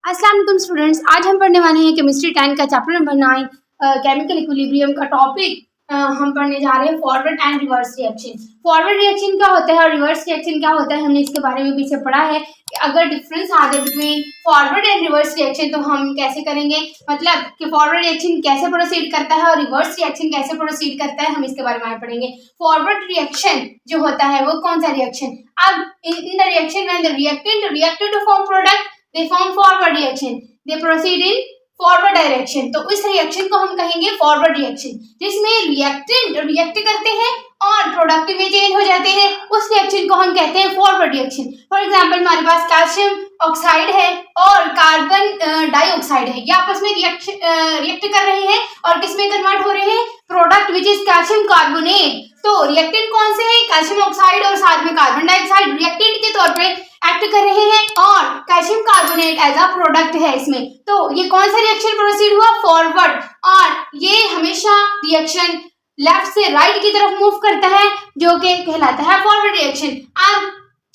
अस्सलाम वालेकुम स्टूडेंट्स, आज हम पढ़ने वाले हैं केमिस्ट्री 10 का चैप्टर नंबर 9 केमिकल इक्विलिब्रियम का टॉपिक। हम पढ़ने जा रहे हैं forward and reverse reaction. Forward reaction क्या होता है और रिवर्स रिएक्शन क्या होता है, हमने इसके बारे में पीछे पढ़ा है कि अगर डिफरेंस आ जाए between forward and reverse reaction तो हम कैसे करेंगे, मतलब कि फॉरवर्ड रिएक्शन कैसे प्रोसीड करता है और रिवर्स रिएक्शन कैसे प्रोसीड करता है, हम इसके बारे में आज पढ़ेंगे। फॉरवर्ड रिएक्शन जो होता है वो कौन सा रिएक्शन, अब in the reaction when the reactant reacted to form product they form forward reaction, they proceed in forward direction। तो इस रिएक्शन को हम कहेंगे फॉरवर्ड रिएक्शन, जिसमें रिएक्टेंट रिएक्ट करते हैं और प्रोडक्ट में चेंज हो जाते हैं, उस रिएक्शन को हम कहते हैं फॉरवर्ड रिएक्शन। फॉर एग्जांपल हमारे पास कैल्शियम ऑक्साइड है और कार्बन डाइऑक्साइड है, ये आपस में रिएक्ट कर रहे हैं और किस में कन्वर्ट हो रहे हैं, product which is calcium carbonate. तो रिएक्टेंट कौन से हैं, कैल्शियम ऑक्साइड और साथ में कार्बन डाइऑक्साइड रिएक्टेंट के तौर पे एक्ट कर रहे हैं और calcium carbonate as a product है इसमें। तो ये कौन सा रिएक्शन प्रोसीड हुआ, फॉरवर्ड, और ये हमेशा रिएक्शन लेफ्ट से राइट की तरफ मूव करता है जो कि कहलाता है फॉरवर्ड रिएक्शन। अब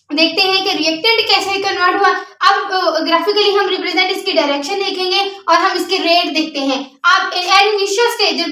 देखते हैं कि रिएक्टेंट कैसे कन्वर्ट हुआ। अब ग्राफिकली हम रिप्रेजेंट इसकी डायरेक्शन देखेंगे और हम इसके रेट देखते हैं। अब एट इनिशियल स्टेज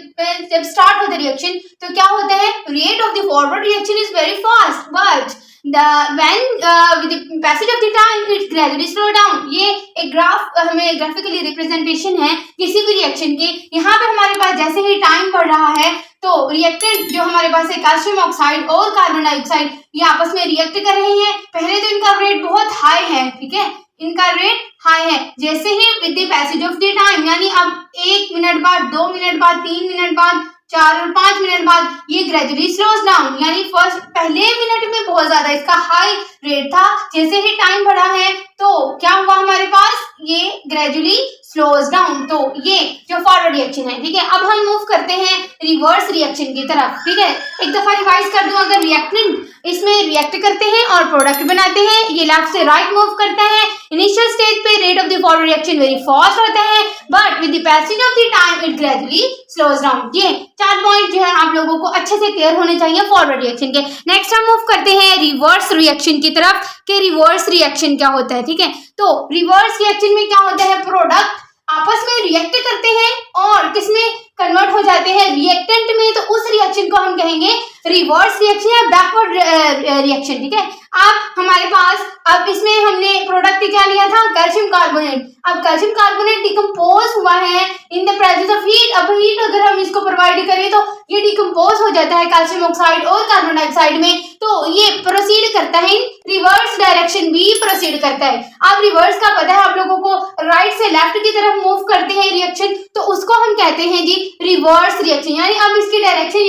जब स्टार्ट होता है रिएक्शन तो क्या होता है, rate of the forward reaction is very fast but with the passage of the time it gradually slow down। ये एक ग्राफ हमें ग्राफिकली रिप्रेजेंटेशन है किसी भी रिएक्शन की। यहाँ पे हमारे पास जैसे ही टाइम बढ़ रहा है तो रिएक्टेंट जो हमारे पास है कैल्शियम ऑक्साइड और कार्बन डाइऑक्साइड, ये आपस में रिएक्ट कर रहे हैं। पहले तो इनका रेट बहुत हाई है, ठीक है, इनका रेट हाई है। जैसे ही with the passage of the time, यानी अब 1 मिनट बाद, 2 मिनट बाद, 3 मिनट बाद, 4 और 5 मिनट बाद ये ग्रेजुअली स्लोज डाउन, यानी फर्स्ट पहले मिनट में बहुत ज्यादा इसका हाई रेट था, जैसे ही टाइम बढ़ा है तो क्या हुआ हमारे पास, ये ग्रेजुअली स्लोज डाउन। तो ये जो फॉरवर्ड रिएक्शन है, ठीक है। अब हम मूव करते हैं रिवर्स रिएक्शन की तरफ, ठीक है। एक दफा रिवाइज कर दूं, अगर रिएक्टेंट इसमें रिएक्ट करते हैं और प्रोडक्ट बनाते हैं, ये लेफ्ट से राइट मूव करता है। इनिशियल स्टेज पे rate of the forward reaction very fast होता है but with the passage of the time it gradually slows down. ये 4 पॉइंट जो है आप लोगों को अच्छे से क्लियर होने चाहिए फॉरवर्ड रिएक्शन के। नेक्स्ट हम मूव करते हैं रिवर्स रिएक्शन की तरफ कि रिवर्स रिएक्शन क्या होता है, ठीक है। तो रिवर्स रिएक्शन में क्या होता है, प्रोडक्ट आपस में रिएक्ट करते हैं और किसमें कन्वर्ट हो जाते हैं, रिएक्टेंट में। तो उस रिएक्शन को हम कहेंगे रिवर्स रिएक्शन या बैकवर्ड रिएक्शन, ठीक है। अब हमारे पास अब इसमें हमने प्रोडक्ट क्या लिया था, कैल्शियम कार्बोनेट। अब कैल्शियम कार्बोनेट डिकम्पोज हुआ है in the presence of heat. अब हीट अगर हम इसको प्रोवाइड करें तो ये डिकम्पोज हो जाता है कैल्शियम ऑक्साइड और कार्बन डाइऑक्साइड में, तो ये प्रोसीड करता है इन रिवर्स डायरेक्शन भी प्रोसीड करता है। अब रिवर्स का पता है आप लोगों को, राइट से लेफ्ट की तरफ मूव करते हैं रिएक्शन, तो उसको हम कहते हैं जी रिवर्स रिएक्शन। यानी अब इसकी डायरेक्शन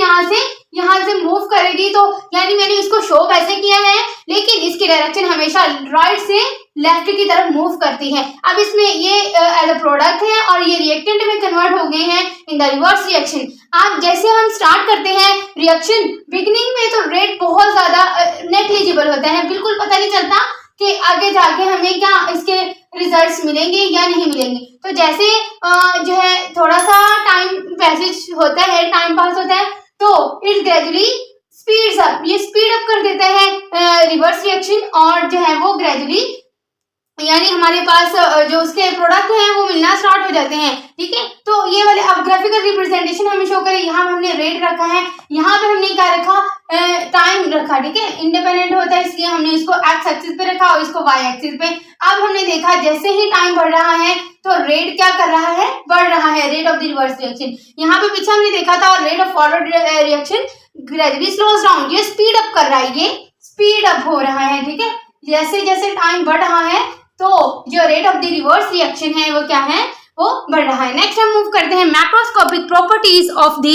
यहाँ से मूव करेगी, तो यानी मैंने इसको शो वैसे किया है लेकिन इसकी डायरेक्शन हमेशा राइट से लेफ्ट की तरफ मूव करती है। अब इसमें ये एज अ प्रोडक्ट है और ये रिएक्टेंट में कन्वर्ट हो गए हैं इन द रिवर्स रिएक्शन। अब जैसे हम स्टार्ट करते हैं रिएक्शन, बिगिनिंग में तो रेट बहुत ज्यादा नेग्लिजिबल होता है, बिल्कुल पता नहीं चलता कि आगे जाके हमें क्या इसके रिजल्ट्स मिलेंगे या नहीं मिलेंगे। तो जैसे जो है थोड़ा सा टाइम पैसेज होता है, टाइम पास होता है, तो इट ग्रेजुअली स्पीड्स अप, ये स्पीड अप कर देता है रिवर्स रिएक्शन और जो है वो ग्रेजुअली यानी हमारे पास जो उसके प्रोडक्ट हैं वो मिलना स्टार्ट हो जाते हैं, ठीक है। तो ये वाले अब ग्राफिकल रिप्रेजेंटेशन हमें शो करें, यहाँ हमने रेट रखा है, यहाँ पे हमने क्या रखा, टाइम रखा, ठीक है। इंडिपेंडेंट होता है इसलिए हमने इसको एक्स एक्सिस पे रखा और इसको वाई एक्सिस पे। अब हमने देखा जैसे ही टाइम बढ़ रहा है तो रेट क्या कर रहा है, बढ़ रहा है, rate of the reverse reaction. यहाँ पे पीछे हमने देखा था rate of forward reaction gradually slows down, ये स्पीड अप कर रहा है, ये स्पीड अप हो रहा है, ठीक है। जैसे जैसे टाइम बढ़ रहा है तो जो rate of the reverse reaction है वो क्या है, वो बढ़ रहा है। नेक्स्ट हम मूव करते हैं macroscopic properties of the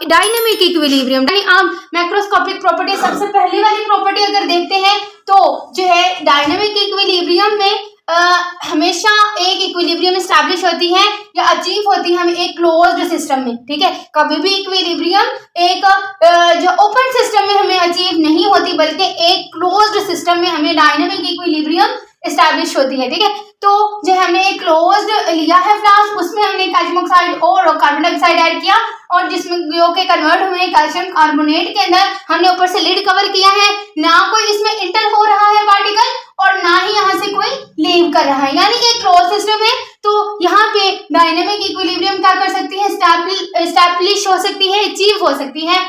dynamic equilibrium. यानी आप मैक्रोस्कोपिक प्रॉपर्टी, सबसे पहली वाली प्रॉपर्टी अगर देखते हैं तो जो है डायनेमिक इक्विलिब्रियम में हमेशा एक इक्विलिब्रियम एस्टैब्लिश होती है या अचीव होती है हमें एक क्लोज्ड सिस्टम में, ठीक है। कभी भी इक्विलिब्रियम एक जो ओपन सिस्टम में हमें अचीव नहीं होती बल्कि एक क्लोज्ड सिस्टम में हमें डायनेमिक इक्विलिब्रियम एस्टैब्लिश होती है, ठीक है। तो जो हमने एक क्लोज्ड लिया है फ्लास्क, उसमें हमने कैल्शियम ऑक्साइड और कार्बन डाइऑक्साइड ऐड किया और जिसमें जो के कन्वर्ट हुए कैल्शियम कार्बोनेट के अंदर हमने ऊपर से लिड कवर किया है, ना कोई इसमें इंटर हो रहा है पार्टिकल और ना ही यहाँ से कोई लीव कर रहा है, यानी एक क्लोज सिस्टम है तो यहाँ पे डायनेमिक इक्विलिब्रियम क्या कर सकती है, एस्टैब्लिश हो सकती है, अचीव हो सकती है।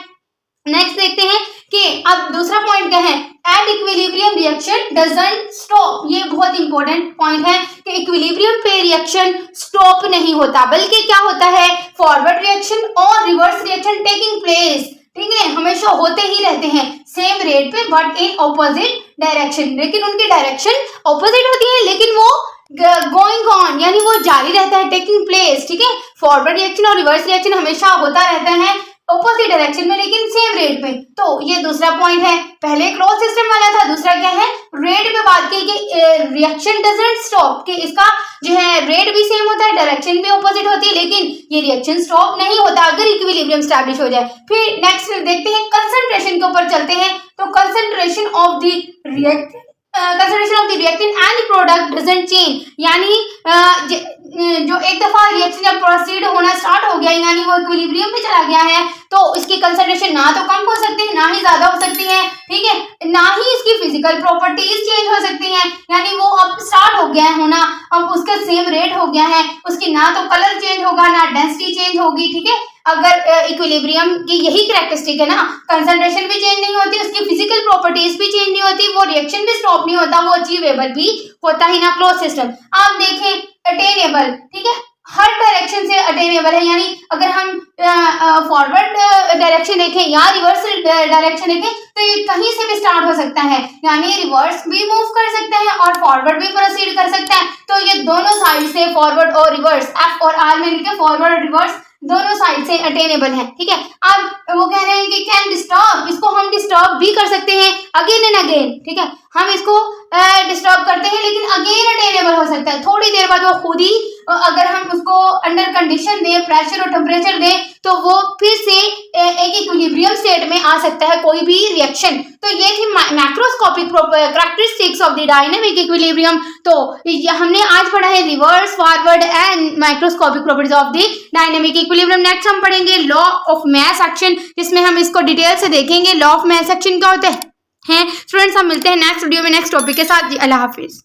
नेक्स्ट देखते हैं कि अब दूसरा पॉइंट क्या है, at equilibrium reaction doesn't stop. ये बहुत इंपॉर्टेंट पॉइंट है कि इक्विलिब्रियम पे रिएक्शन स्टॉप नहीं होता, बल्कि क्या होता है, फॉरवर्ड रिएक्शन और रिवर्स रिएक्शन टेकिंग प्लेस, ठीक है, हमेशा होते ही रहते हैं सेम रेट पे बट इन ऑपोजिट डायरेक्शन। लेकिन उनकी डायरेक्शन ऑपोजिट होती है, लेकिन वो गोइंग ऑन यानी वो जारी रहता है, टेकिंग प्लेस, ठीक है। फॉरवर्ड रिएक्शन और रिवर्स रिएक्शन हमेशा होता रहता है ऑपोजिट डायरेक्शन में, लेकिन सेम रेट पे। तो ये दूसरा पॉइंट है। पहले क्लोज सिस्टम वाला था, दूसरा क्या है, रेट पे बात की कि रिएक्शन डजंट स्टॉप, कि इसका जो है रेट भी सेम होता है, डायरेक्शन भी ऑपोजिट होती है, लेकिन ये रिएक्शन स्टॉप नहीं होता अगर इक्विलिब्रियम स्टैब्लिश हो जाए। फिर नेक्स्ट देखते हैं कंसंट्रेशन के ऊपर चलते हैं। तो concentration of the reactant and product doesn't change, यानी जो एक दफा रिएक्शन जब प्रोसीड होना स्टार्ट हो गया यानी वो इक्विलिब्रियम पे चला गया है, तो इसकी कंसंट्रेशन ना तो कम हो सकती है ना ही ज्यादा हो सकती है, ठीक है, ना ही इसकी फिजिकल प्रॉपर्टीज चेंज हो सकती हैं, यानी वो अब स्टार्ट हो गया है होना, अब उसका सेम रेट हो गया है, उसकी ना तो कलर चेंज होगा ना डेंसिटी चेंज होगी, ठीक है। अगर इक्विलिब्रियम की यही कैरेक्टरिस्टिक है ना, कंसंट्रेशन भी चेंज नहीं होती, उसकी फिजिकल प्रॉपर्टीज भी चेंज नहीं होती, वो रिएक्शन भी स्टॉप नहीं होता, वो अचीवेबल भी होता ही ना क्लोज सिस्टम। आप देखें अटेनेबल, ठीक है, हर डायरेक्शन से अटेनेबल है, यानी अगर हम फॉरवर्ड डायरेक्शन देखें या रिवर्स डायरेक्शन देखें तो ये कहीं से भी स्टार्ट हो सकता है, यानी रिवर्स भी मूव कर सकता है और फॉरवर्ड भी प्रोसीड कर सकता है। तो ये दोनों साइड से फॉरवर्ड और रिवर्स, एफ और आर में लिखे फॉरवर्ड और रिवर्स दोनों साइड से अटेनेबल है, ठीक है। अब वो कह रहे हैं कि कैन डिस्टर्ब, इसको हम डिस्टर्ब भी कर सकते हैं अगेन एंड अगेन, ठीक है, हम इसको डिस्टर्ब करते हैं लेकिन अगेन अटेनेबल हो सकता है, थोड़ी देर बाद वो खुद ही अगर हम उसको अंडर कंडीशन दें, प्रेशर और टेम्परेचर दें, तो वो फिर से एक इक्विलिब्रियम स्टेट में आ सकता है कोई भी रिएक्शन। तो ये थी macroscopic characteristics of the dynamic equilibrium. तो हमने आज पढ़ा है reverse, forward and microscopic properties of the dynamic equilibrium. Next हम पढ़ेंगे लॉ ऑफ मास एक्शन, जिसमें हम इसको डिटेल से देखेंगे लॉ ऑफ मास एक्शन क्या होता है। स्टूडेंट्स हम मिलते हैं नेक्स्ट वीडियो में नेक्स्ट टॉपिक के साथ। जी अल्लाह हाफिज।